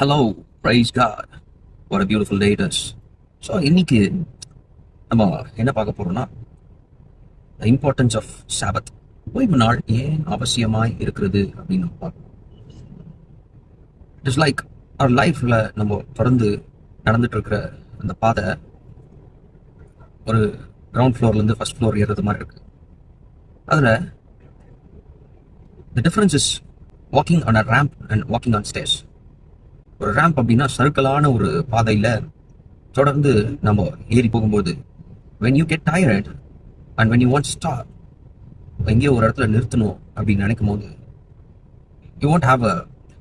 Hello, praise God. What a beautiful day it is. So இன்னைக்கு நம்ம என்ன பார்க்க போறோம்னா, த இம்பார்ட்டன்ஸ் ஆஃப் சாபத். ஓய்வு நாள் ஏன் அவசியமாய் இருக்கிறது அப்படின்னு நம்ம பார்க்கணும். இட் இஸ் லைக் அவர் லைஃப்ல நம்ம தொடர்ந்து நடந்துட்டு இருக்கிற அந்த பாதை ஒரு கிரவுண்ட் ஃப்ளோர்லேருந்து ஃபர்ஸ்ட் ஃப்ளோர் ஏறுறது மாதிரி இருக்கு. அதில் the difference is walking on a ramp and walking on stairs. ஒரு ரேம்ப் அப்படின்னா சர்க்கிளான ஒரு பாதையில் தொடர்ந்து நம்ம ஏறி போகும்போது when you get tired and when you want to stop, எங்கேயோ ஒரு இடத்துல நிறுத்தணும் அப்படின்னு நினைக்கும் போது you won't have a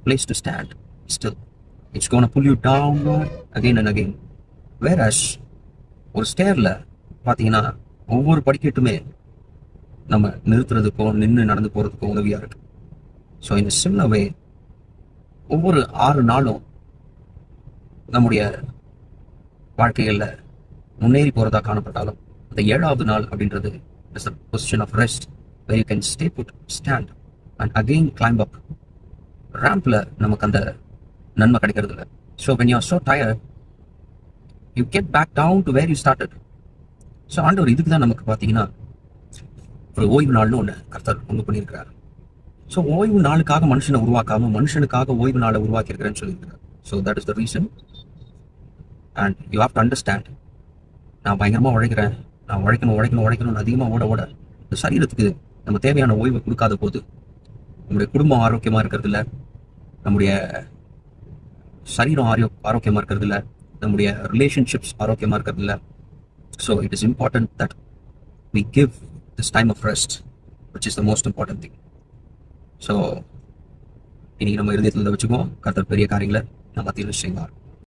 place to stand still. It's going to pull you downward again and again. Whereas ஒரு ஸ்டேரில் பார்த்தீங்கன்னா ஒவ்வொரு படிக்கட்டுமே நம்ம நிறுத்துறதுக்கும் நின்று நடந்து போகிறதுக்கும் உதவியாக இருக்கு. ஸோ இந்த சிம்லர் வே ஒவ்வொரு 6 நாளும் நம்முடைய வாழ்க்கைகளில் முன்னேறி போகிறதா காணப்பட்டாலும் அந்த 7வது நாள் அப்படின்றது is the position of rest, where you can stay put, stand and again climb up. ரேம்பில் நமக்கு அந்த நன்மை கிடைக்கிறது இல்லை. So when you are so tired, you get back down to where you started. So ஆண்டவர் இதுக்கு தான் நமக்கு பார்த்தீங்கன்னா ஒரு ஓய்வு நாள்னு ஒன்று கர்த்தர் உண்டு பண்ணியிருக்கிறார். ஸோ ஓய்வு நாளுக்காக மனுஷனை உருவாக்காம மனுஷனுக்காக ஓய்வு நாளை உருவாக்கியிருக்கிறேன்னு சொல்லியிருக்கிறார். So that is the reason. And you have to understand, நான் பயங்கரமாக உழைக்கிறேன், நான் உழைக்கணும் அதிகமாக ஓட இந்த சரீரத்துக்கு நம்ம தேவையான ஓய்வை கொடுக்காத போது நம்முடைய குடும்பம் ஆரோக்கியமாக இருக்கிறது இல்லை, நம்முடைய சரீரம் ஆரோக்கியமாக இருக்கிறது இல்லை, நம்முடைய ரிலேஷன்ஷிப்ஸ் ஆரோக்கியமாக இருக்கிறது இல்லை. So it is important that we give this time of rest, which is the most important thing. So இன்னைக்கு நம்ம இருதயத்தில் வச்சுக்கோம், கர்த்தர் பெரிய காரியங்களை நம்ம மத்தியில் செய்வார்.